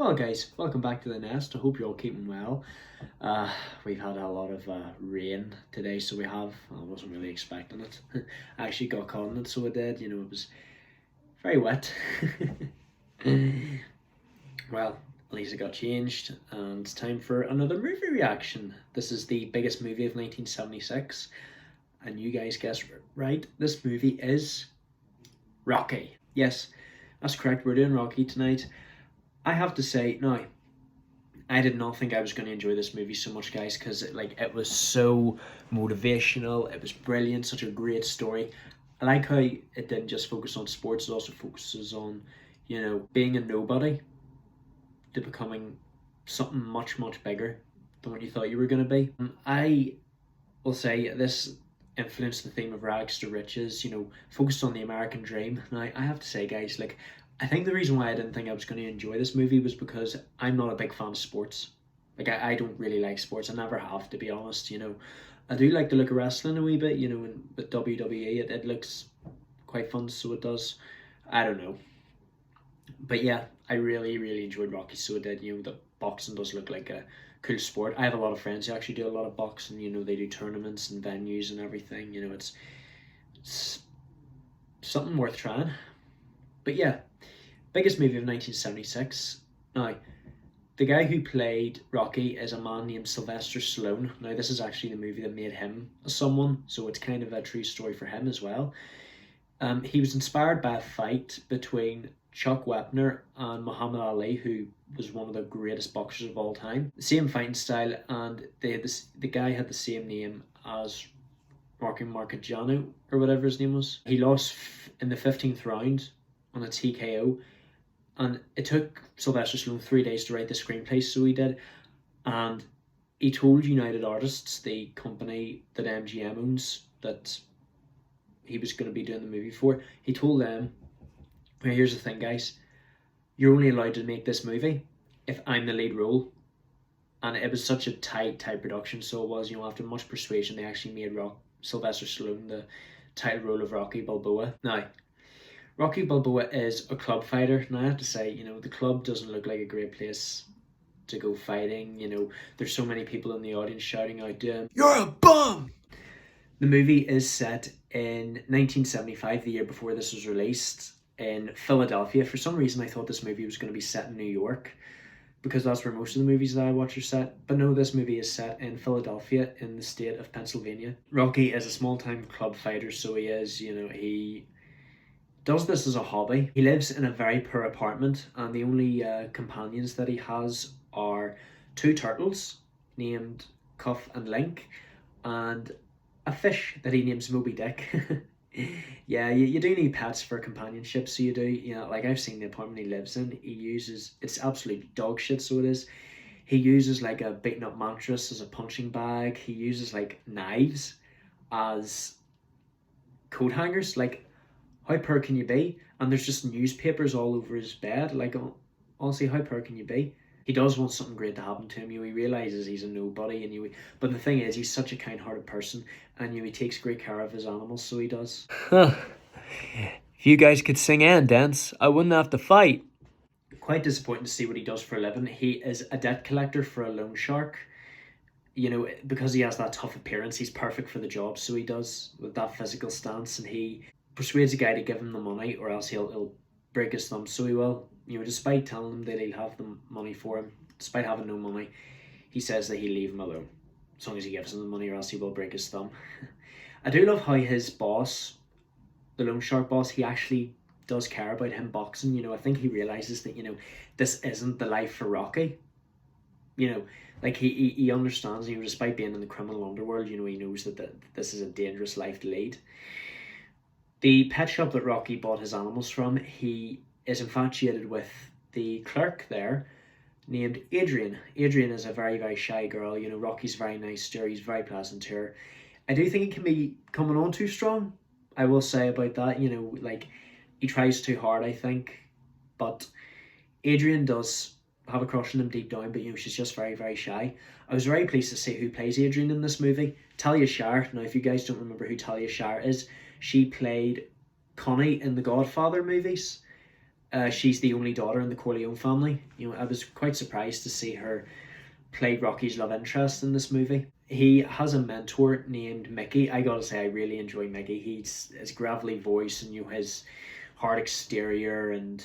Well, guys, welcome back to the nest. I hope you're all keeping well. We've had a lot of rain today, so we have. I wasn't really expecting it. I actually got caught in it, so I did. It was very wet. Well, at least it got changed, and it's time for another movie reaction. This is the biggest movie of 1976, and you guys guessed right. This movie is Rocky. Yes, that's correct. We're doing Rocky tonight. I have to say, now, I did not think I was going to enjoy this movie so much, guys, because it was so motivational. It was brilliant, such a great story. I like how it didn't just focus on sports; it also focuses on, being a nobody to becoming something much, much bigger than what you thought you were going to be. I will say this influenced the theme of rags to riches. Focused on the American dream. Now, I have to say, guys, I think the reason why I didn't think I was going to enjoy this movie was because I'm not a big fan of sports. I don't really like sports. I never have, to be honest. I do like the look of wrestling a wee bit, and with WWE, it looks quite fun, so it does. I don't know. But yeah, I really, really enjoyed Rocky, so I did. The boxing does look like a cool sport. I have a lot of friends who actually do a lot of boxing. They do tournaments and venues and everything. It's something worth trying. But yeah, biggest movie of 1976. Now, the guy who played Rocky is a man named Sylvester Stallone. Now, this is actually the movie that made him someone, so it's kind of a true story for him as well. He was inspired by a fight between Chuck Wepner and Muhammad Ali, who was one of the greatest boxers of all time. The same fighting style, and the guy had the same name as Rocky Marciano, or whatever his name was. He lost in the 15th round on a TKO, and it took Sylvester Stallone 3 days to write the screenplay, so he did. And he told United Artists, the company that MGM owns, that he was going to be doing the movie for. He told them, "Now, here's the thing, guys. You're only allowed to make this movie if I'm the lead role." And it was such a tight production, so it was, after much persuasion, they actually made Sylvester Stallone the title role of Rocky Balboa. Now, Rocky Balboa is a club fighter. Now, I have to say, the club doesn't look like a great place to go fighting. There's so many people in the audience shouting out, "You're a bum!" The movie is set in 1975, the year before this was released, in Philadelphia. For some reason, I thought this movie was going to be set in New York, because that's where most of the movies that I watch are set. But no, this movie is set in Philadelphia, in the state of Pennsylvania. Rocky is a small-time club fighter, so he is, he does this as a hobby. He lives in a very poor apartment, and the only companions that he has are two turtles named Cuff and Link, and a fish that he names Moby Dick. Yeah, you do need pets for companionship, so you do. I've seen the apartment he lives in. It's absolute dog shit, so it is. He uses a beaten up mattress as a punching bag. He uses knives as coat hangers. How poor can you be? And there's just newspapers all over his bed. Honestly, how poor can you be? He does want something great to happen to him. He realizes he's a nobody, but the thing is, he's such a kind-hearted person, and he takes great care of his animals, so he does. If you guys could sing and dance, I wouldn't have to fight. Quite disappointing to see what he does for a living. He is a debt collector for a loan shark. Because he has that tough appearance, he's perfect for the job, so he does, with that physical stance, and he persuades a guy to give him the money, or else he'll break his thumb, so he will. Despite telling him that he'll have the money for him, despite having no money, he says that he'll leave him alone, as long as he gives him the money, or else he will break his thumb. I do love how his boss, the loan shark boss, he actually does care about him boxing. I think he realizes that, this isn't the life for Rocky. He understands, despite being in the criminal underworld, he knows that this is a dangerous life to lead. The pet shop that Rocky bought his animals from, he is infatuated with the clerk there, named Adrian. Adrian is a very, very shy girl. Rocky's very nice to her. He's very pleasant to her. I do think it can be coming on too strong, I will say about that. He tries too hard, I think. But Adrian does have a crush on him deep down, but she's just very, very shy. I was very pleased to see who plays Adrian in this movie. Talia Shire. Now, if you guys don't remember who Talia Shire is, she played Connie in the Godfather movies. She's the only daughter in the Corleone family. I was quite surprised to see her play Rocky's love interest in this movie. He has a mentor named Mickey. I gotta say, I really enjoy Mickey. His gravelly voice and his hard exterior and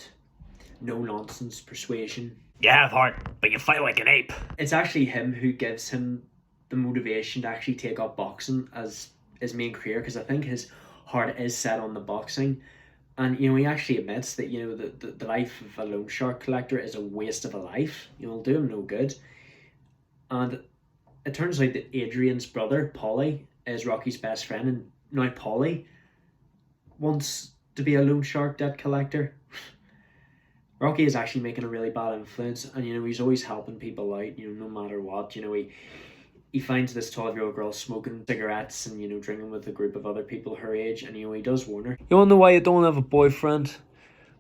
no nonsense persuasion. You have heart, but you fight like an ape. It's actually him who gives him the motivation to actually take up boxing as his main career, because I think his heart is set on the boxing. And he actually admits that the life of a loan shark collector is a waste of a life. It'll do him no good. And it turns out that Adrian's brother Polly is Rocky's best friend, and now Polly wants to be a loan shark debt collector. Rocky is actually making a really bad influence, and he's always helping people out. No matter what. He finds this 12-year-old girl smoking cigarettes and drinking with a group of other people her age, and he does warn her. You wanna know why you don't have a boyfriend?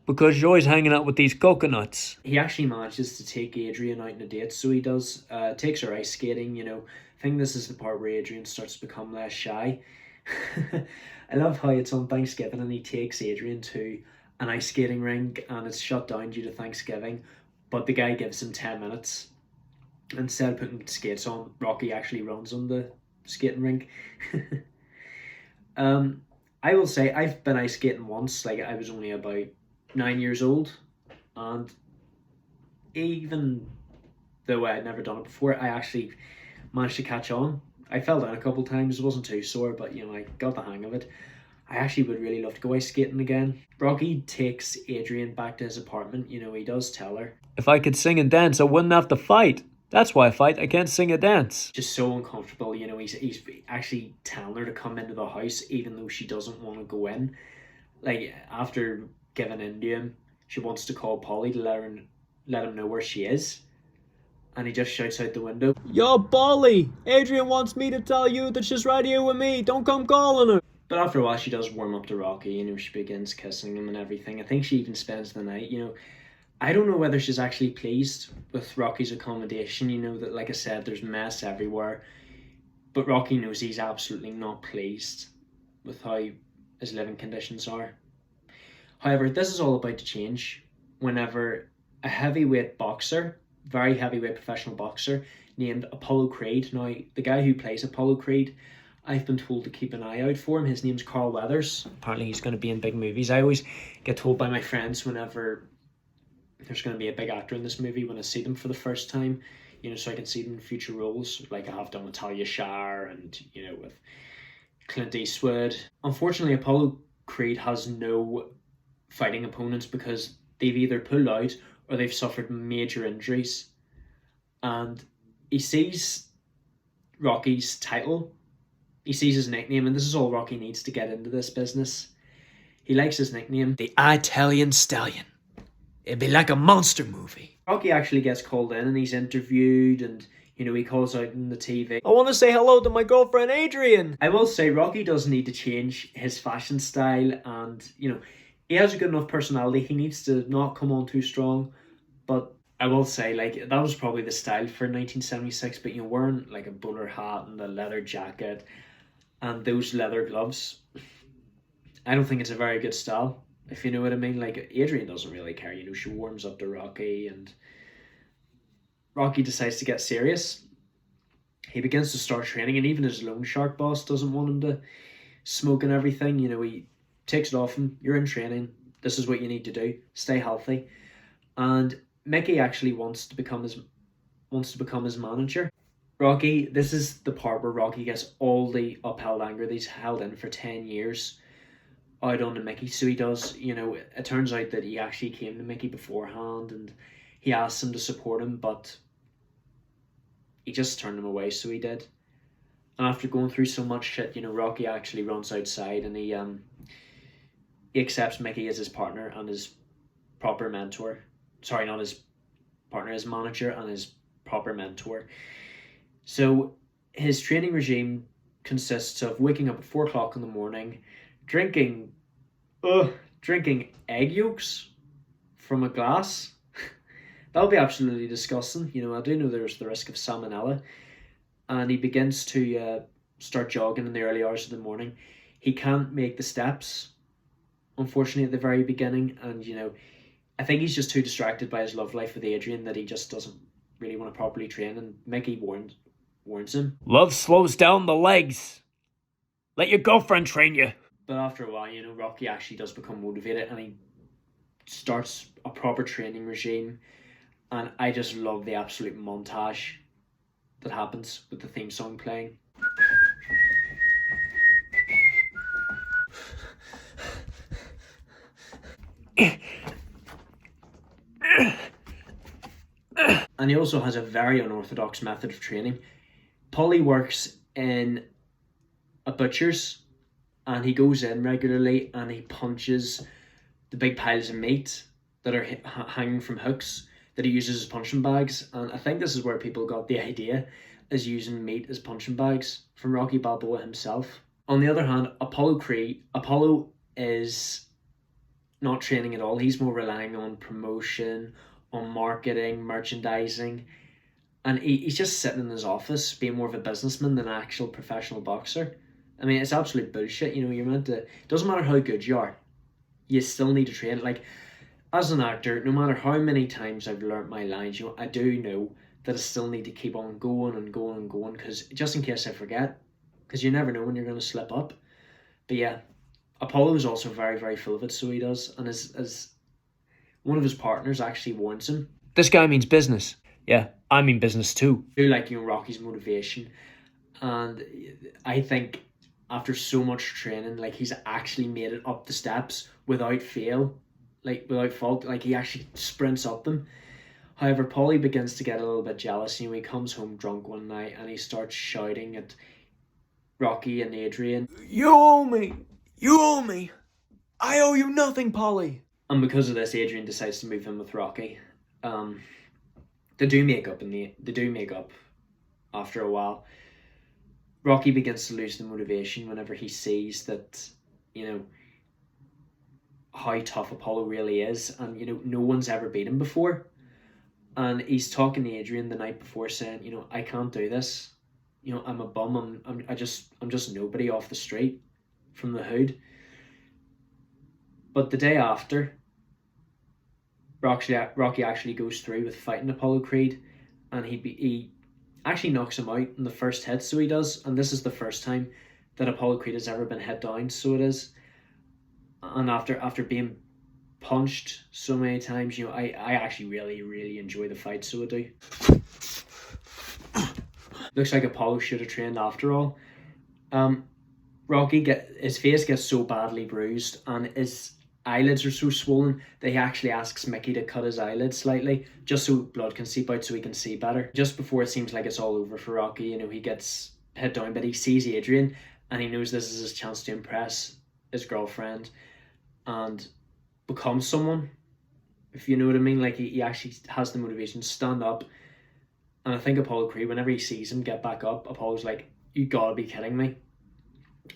Because you're always hanging out with these coconuts. He actually manages to take Adrian out on a date, so he does. Takes her ice skating. I think this is the part where Adrian starts to become less shy. I love how it's on Thanksgiving and he takes Adrian to an ice skating rink, and it's shut down due to Thanksgiving, but the guy gives him 10 minutes. Instead of putting skates on, Rocky actually runs on the skating rink. I will say I've been ice skating once. I was only about 9 years old, and even though I had never done it before, I actually managed to catch on. I fell down a couple of times. It wasn't too sore, but I got the hang of it. I actually would really love to go ice skating again. Rocky takes Adrian back to his apartment. He does tell her. If I could sing and dance, I wouldn't have to fight. That's why I fight. I can't sing or dance. Just so uncomfortable. He's actually telling her to come into the house even though she doesn't want to go in. After giving in to him, she wants to call Polly to let him know where she is. And he just shouts out the window, Yo, Polly! Adrian wants me to tell you that she's right here with me. Don't come calling her. But after a while, she does warm up to Rocky. She begins kissing him and everything. I think she even spends the night. I don't know whether she's actually pleased with Rocky's accommodation. That, like I said, there's mess everywhere. But Rocky knows he's absolutely not pleased with how his living conditions are. However, this is all about to change whenever a heavyweight boxer, very heavyweight professional boxer, named Apollo Creed. Now, the guy who plays Apollo Creed, I've been told to keep an eye out for him. His name's Carl Weathers. Apparently he's going to be in big movies. I always get told by my friends whenever there's going to be a big actor in this movie when I see them for the first time, so I can see them in future roles, like I have done with Talia Shire and, with Clint Eastwood. Unfortunately, Apollo Creed has no fighting opponents because they've either pulled out or they've suffered major injuries. And he sees Rocky's title, he sees his nickname, and this is all Rocky needs to get into this business. He likes his nickname, the Italian Stallion. It'd be like a monster movie. Rocky actually gets called in and he's interviewed, and he calls out in the TV, I want to say hello to my girlfriend Adrian. I will say Rocky does need to change his fashion style, and he has a good enough personality. He needs to not come on too strong, but I will say that was probably the style for 1976. But wearing a bowler hat and a leather jacket and those leather gloves, I don't think it's a very good style, if you know what I mean. Adrian doesn't really care. She warms up to Rocky, and Rocky decides to get serious. He begins to start training, and even his loan shark boss doesn't want him to smoke and everything. He takes it off him. You're in training. This is what you need to do. Stay healthy. And Mickey actually wants to become his manager. Rocky, this is the part where Rocky gets all the upheld anger that he's held in for 10 years out on to Mickey. So he does, it turns out that he actually came to Mickey beforehand and he asked him to support him, but he just turned him away, so he did. And after going through so much shit, Rocky actually runs outside and he accepts Mickey as his partner and his proper mentor. Sorry, not his partner, his manager and his proper mentor. So his training regime consists of waking up at 4 o'clock in the morning, drinking egg yolks from a glass. That would be absolutely disgusting. I do know there's the risk of salmonella. And he begins to start jogging in the early hours of the morning. He can't make the steps, unfortunately, at the very beginning. And, I think he's just too distracted by his love life with Adrian that he just doesn't really want to properly train, and Mickey warns him. Love slows down the legs. Let your girlfriend train you. But after a while, Rocky actually does become motivated and he starts a proper training regime. And I just love the absolute montage that happens with the theme song playing. And he also has a very unorthodox method of training. Paulie works in a butcher's and he goes in regularly and he punches the big piles of meat that are hanging from hooks that he uses as punching bags. And I think this is where people got the idea, is using meat as punching bags, from Rocky Balboa himself. On the other hand, Apollo is not training at all. He's more relying on promotion, on marketing, merchandising, and he's just sitting in his office being more of a businessman than an actual professional boxer. I mean, it's absolute bullshit. You're meant to, it doesn't matter how good you are, you still need to train. Like, as an actor, no matter how many times I've learnt my lines, I do know that I still need to keep on going and going and going, because just in case I forget, because you never know when you're going to slip up. But yeah, Apollo is also very, very full of it, so he does. And as one of his partners actually warns him, this guy means business. Yeah, I mean business too. I do like, Rocky's motivation. And I think after so much training, like, he's actually made it up the steps without fail, like without fault. Like, he actually sprints up them. However, Paulie begins to get a little bit jealous. He comes home drunk one night and he starts shouting at Rocky and Adrian, You owe me! You owe me! I owe you nothing, Paulie! And because of this, Adrian decides to move in with Rocky. They do make up after a while. Rocky begins to lose the motivation whenever he sees that, how tough Apollo really is, and no one's ever beat him before. And he's talking to Adrian the night before, saying, I can't do this. I'm a bum. I'm just nobody off the street from the hood. But the day after, Rocky actually goes through with fighting Apollo Creed, and he actually knocks him out in the first hit. So he does, and this is the first time that Apollo Creed has ever been hit down. So it is, and after being punched so many times, I actually really, really enjoy the fight. So I do. Looks like Apollo should have trained after all. His face gets so badly bruised and his eyelids are so swollen that he actually asks Mickey to cut his eyelids slightly just so blood can seep out so he can see better. Just before it seems like it's all over for Rocky, he gets hit down, but he sees Adrian and he knows this is his chance to impress his girlfriend and become someone, if you know what I mean. Like, he actually has the motivation to stand up. And I think Apollo Creed, whenever he sees him get back up, Apollo's like, you gotta be kidding me.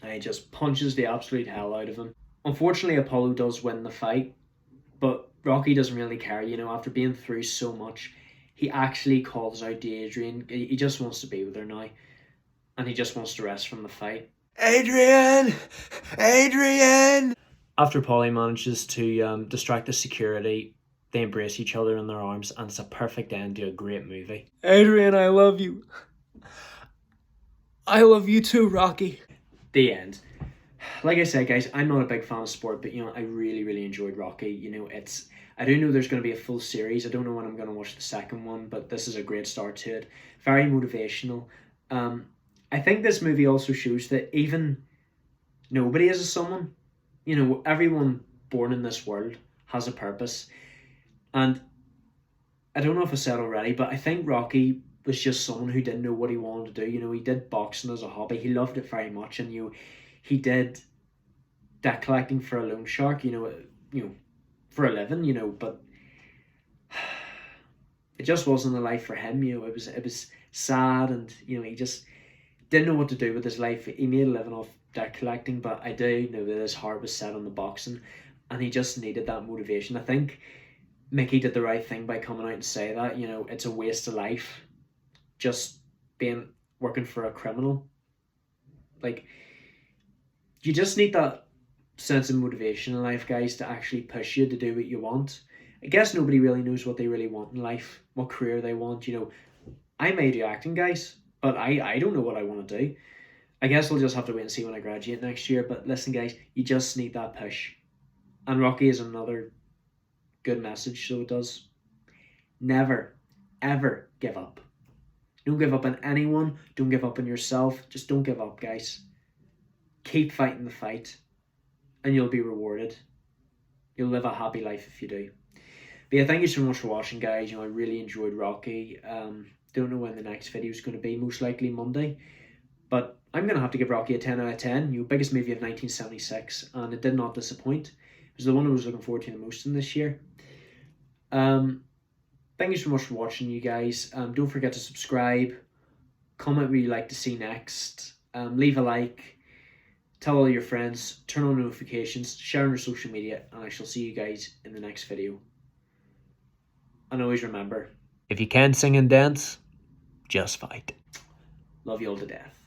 And he just punches the absolute hell out of him. Unfortunately, Apollo does win the fight, but Rocky doesn't really care. After being through so much, he actually calls out to Adrian. He just wants to be with her now, and he just wants to rest from the fight. Adrian! Adrian! After Paulie manages to distract the security, they embrace each other in their arms, and it's a perfect end to a great movie. Adrian, I love you. I love you too, Rocky. The end. Like I said, guys, I'm not a big fan of sport, but I really, really enjoyed Rocky. I do know there's going to be a full series. I don't know when I'm going to watch the second one, but this is a great start to it. Very motivational. I think this movie also shows that even nobody is a someone. Everyone born in this world has a purpose. And I don't know if I said already, but I think Rocky was just someone who didn't know what he wanted to do. He did boxing as a hobby. He loved it very much, and he did debt collecting for a loan shark, for a living, but it just wasn't a life for him. It was sad, and he just didn't know what to do with his life. He made a living off debt collecting, but I do know that his heart was set on the boxing, and he just needed that motivation. I think Mickey did the right thing by coming out and say that, it's a waste of life just working for a criminal. Like, you just need that sense of motivation in life, guys, to actually push you to do what you want. I guess nobody really knows what they really want in life, what career they want. I may do acting, guys, but I don't know what I want to do. I guess we'll just have to wait and see when I graduate next year. But listen, guys, you just need that push. And Rocky is another good message, so it does. Never, ever give up. Don't give up on anyone. Don't give up on yourself. Just don't give up, guys. Keep fighting the fight, and you'll be rewarded. You'll live a happy life if you do. But yeah, thank you so much for watching, guys. I really enjoyed Rocky. Don't know when the next video is going to be. Most likely Monday. But I'm going to have to give Rocky a 10 out of 10. Biggest movie of 1976, and it did not disappoint. It was the one I was looking forward to the most in this year. Thank you so much for watching, you guys. Don't forget to subscribe. Comment what you'd like to see next. Leave a like. Tell all your friends. Turn on notifications. Share on your social media. And I shall see you guys in the next video. And always remember, If you can't sing and dance, just fight. love you all to death.